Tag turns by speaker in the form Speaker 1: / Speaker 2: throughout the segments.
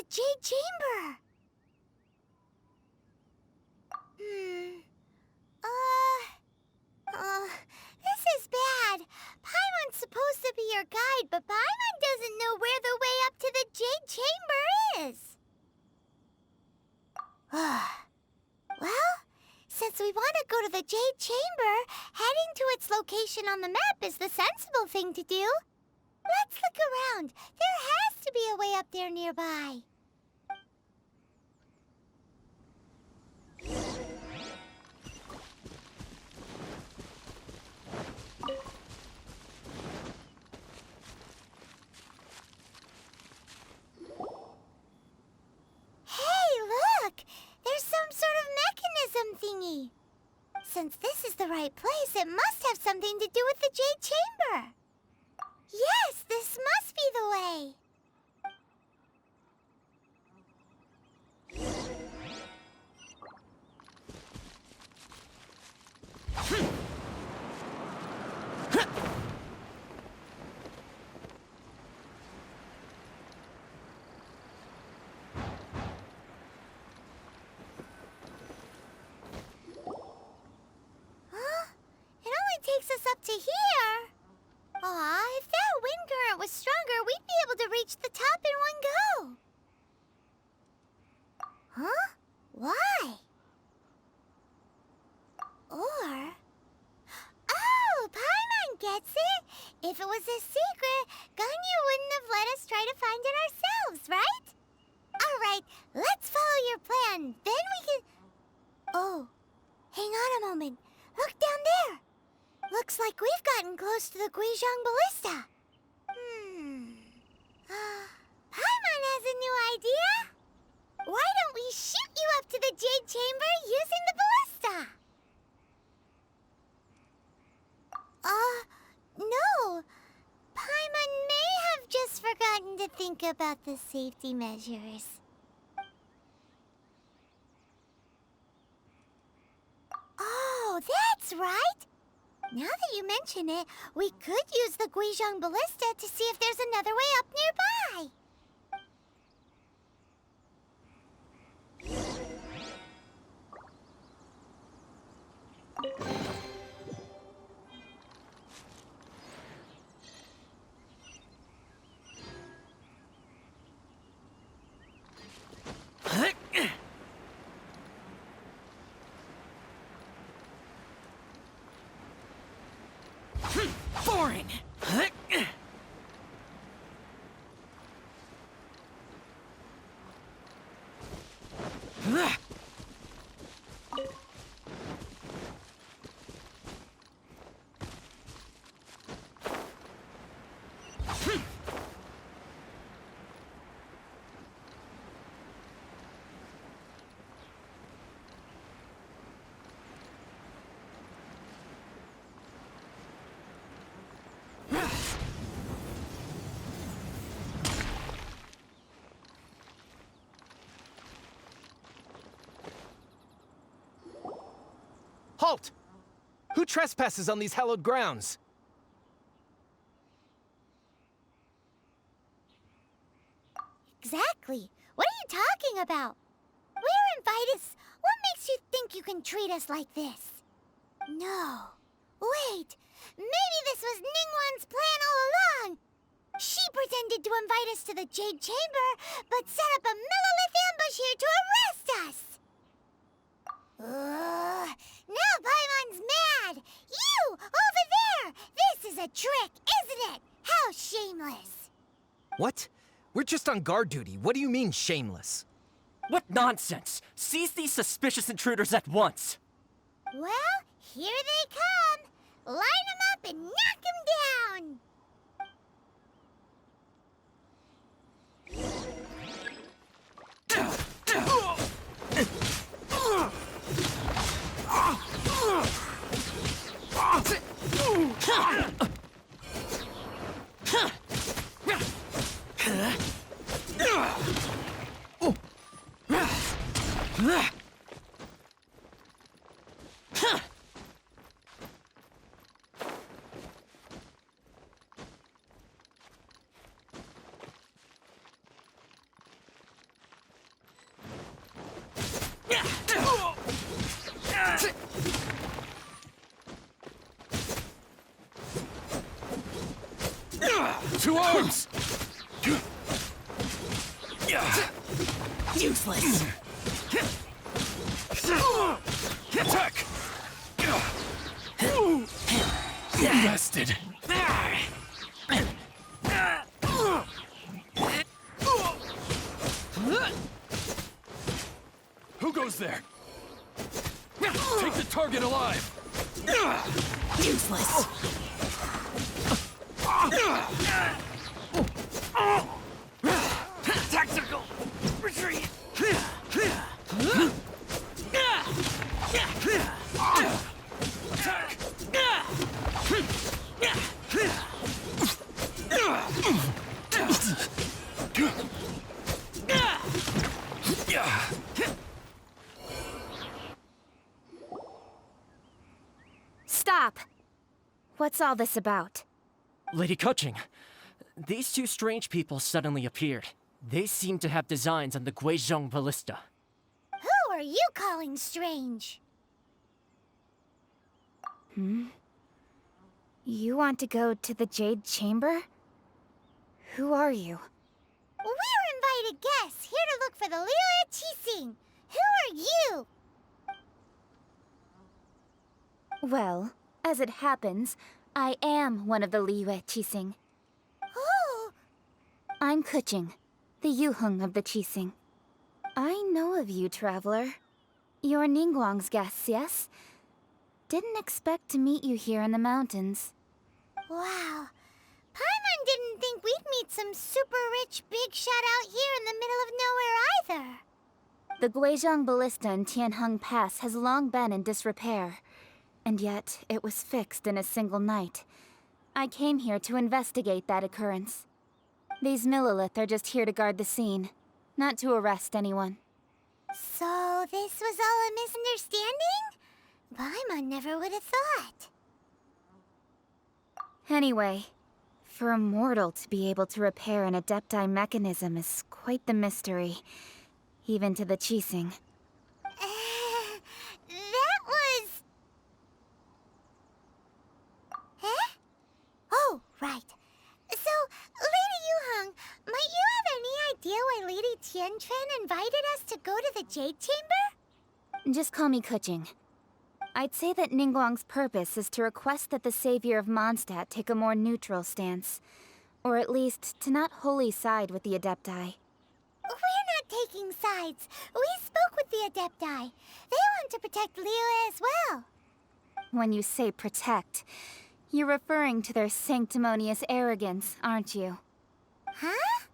Speaker 1: Jade Chamber. This is bad. Paimon's supposed to be your guide, but Paimon doesn't know where the way up to the Jade Chamber is. Well, since we want to go to the Jade Chamber, heading to its location on the map is the sensible thing to do. Let's look around. There has to be a way up there nearby. Thingy. Since this is the right place, it must have something to do with the Jade Chamber. Yes, this must be the way. Takes us up to here. Aw, if that wind current was stronger, we'd be able to reach the top in one go. Huh? Why? Or... Oh, Paimon gets it. If it was a secret, Ganyu wouldn't have let us try to find it ourselves, right? All right, let's follow your plan. Then we can... Oh, hang on a moment. Look down there. Looks like we've gotten close to the Guizhong Ballista. Paimon has a new idea. Why don't we shoot you up to the Jade Chamber using the ballista? No. Paimon may have just forgotten to think about the safety measures. Oh, that's right. Now that you mention it, we could use the Guizhong Ballista to see if there's another way up nearby.
Speaker 2: Boring!
Speaker 3: Halt! Who trespasses on these hallowed grounds?
Speaker 1: Exactly. What are you talking about? We're invited. What makes you think you can treat us like this? No. Wait. Maybe this was Ningguang's plan all along. She pretended to invite us to the Jade Chamber, but set up a millilith ambush here to arrest us. Now Paimon's mad! You! Over there! This is a trick, isn't it? How shameless!
Speaker 3: What? We're just on guard duty. What do you mean, shameless?
Speaker 2: What nonsense! Seize these suspicious intruders at once!
Speaker 1: Well, here they come! Line them up and knock them down!
Speaker 2: Useless.
Speaker 3: Attack! Bested. Who goes there? Take the target alive!
Speaker 2: Useless. Tactical retreat.
Speaker 3: Attack!
Speaker 4: Stop! What's all this about?
Speaker 2: Lady Kuching, these two strange people suddenly appeared. They seem to have designs on the Guizhong ballista.
Speaker 1: Who are you calling strange?
Speaker 4: You want to go to the Jade Chamber? Who are you?
Speaker 1: We're invited guests here to look for the Liyue Qixing. Who are you?
Speaker 4: Well, as it happens, I am one of the Liyue Qixing.
Speaker 1: Oh,
Speaker 4: I'm Kuching, the Yuheng of the Qixing. I know of you, traveler. You're Ningguang's guests, yes? Didn't expect to meet you here in the mountains.
Speaker 1: wow. Paimon didn't think we'd meet some super rich big shot out here in the middle of nowhere either.
Speaker 4: The Guizhong Ballista in Tianheng Pass has long been in disrepair, and yet it was fixed in a single night. I came here to investigate that occurrence. These Millilith are just here to guard the scene, not to arrest anyone.
Speaker 1: So this was all a misunderstanding? Paimon never would have thought.
Speaker 4: Anyway, for a mortal to be able to repair an Adepti mechanism is quite the mystery, even to the Qixing.
Speaker 1: That was... Huh? Oh, right. So, Lady Yuheng, might you have any idea why Lady Tianquan invited us to go to the Jade Chamber?
Speaker 4: Just call me Kuching. I'd say that Ningguang's purpose is to request that the savior of Mondstadt take a more neutral stance. Or at least, to not wholly side with the Adepti.
Speaker 1: We're not taking sides. We spoke with the Adepti. They want to protect Liyue as well.
Speaker 4: When you say protect, you're referring to their sanctimonious arrogance, aren't you?
Speaker 1: Huh?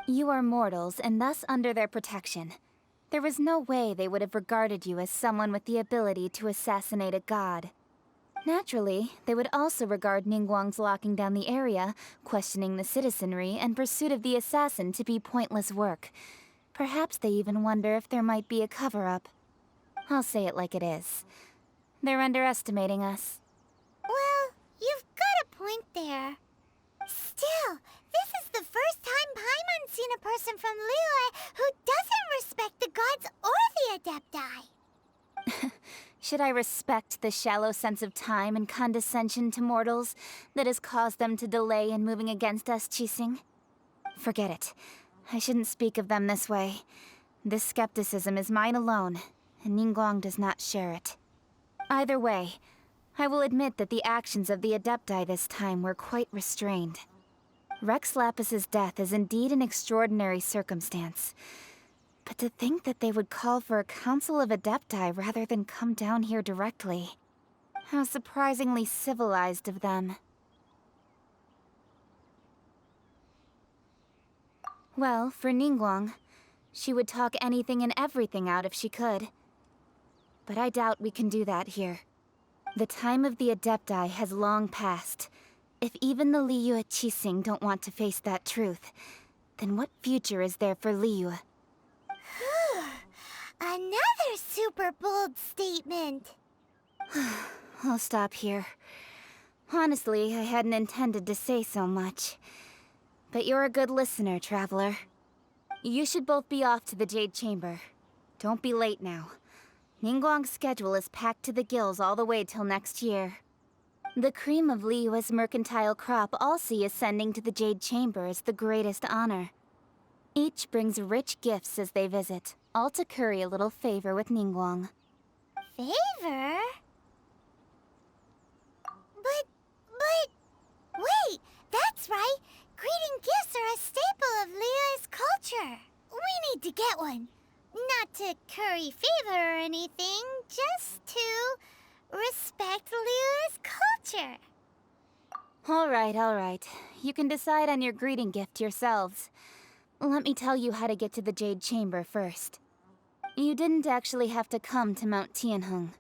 Speaker 4: You are mortals, and thus under their protection. There was no way they would have regarded you as someone with the ability to assassinate a god. Naturally, they would also regard Ningguang's locking down the area, questioning the citizenry, and pursuit of the assassin to be pointless work. Perhaps they even wonder if there might be a cover-up. I'll say it like it is. They're underestimating us.
Speaker 1: Well, you've got a point there. Still, this is the first time Paimon's seen a person from Liyue who doesn't respect the gods or the Adepti.
Speaker 4: Should I respect the shallow sense of time and condescension to mortals that has caused them to delay in moving against us, Qixing? Forget it. I shouldn't speak of them this way. This skepticism is mine alone, and Ningguang does not share it. Either way, I will admit that the actions of the Adepti this time were quite restrained. Rex Lapis's death is indeed an extraordinary circumstance. But to think that they would call for a council of Adepti rather than come down here directly. How surprisingly civilized of them. Well, for Ningguang, she would talk anything and everything out if she could. But I doubt we can do that here. The time of the Adepti has long passed. If even the Liyue Qixing don't want to face that truth, then what future is there for Liyue?
Speaker 1: Another super bold statement.
Speaker 4: I'll stop here. Honestly, I hadn't intended to say so much. But you're a good listener, traveler. You should both be off to the Jade Chamber. Don't be late now. Ningguang's schedule is packed to the gills all the way till next year. The cream of Liyue's mercantile crop all see ascending to the Jade Chamber as the greatest honor. Each brings rich gifts as they visit, all to curry a little favor with Ningguang.
Speaker 1: Favor? But... Wait, that's right! Greeting gifts are a staple of Liyue's culture. We need to get one. Not to curry favor or anything, just to respect Liyue's culture.
Speaker 4: All right. You can decide on your greeting gift yourselves. Let me tell you how to get to the Jade Chamber first. You didn't actually have to come to Mount Tianheng.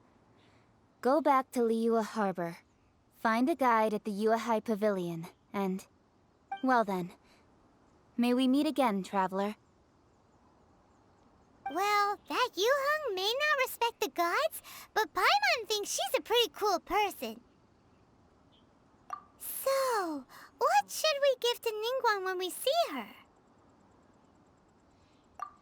Speaker 4: Go back to Liyue Harbor. Find a guide at the Yuehai Pavilion, and... well then. May we meet again, traveler.
Speaker 1: Well, that Yuheng may not respect the gods, but Paimon thinks she's a pretty cool person. So, what should we give to Ningguang when we see her?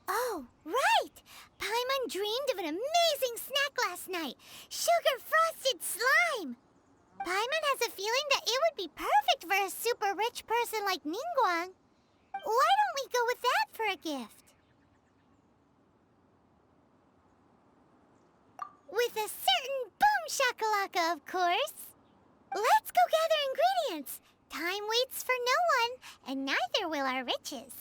Speaker 1: Oh, right! Paimon dreamed of an amazing snack last night! Sugar-frosted slime! Paimon has a feeling that it would be perfect for a super rich person like Ningguang. Why don't we go with that for a gift? With a certain boom shakalaka, of course. Let's go gather ingredients. Time waits for no one, and neither will our riches.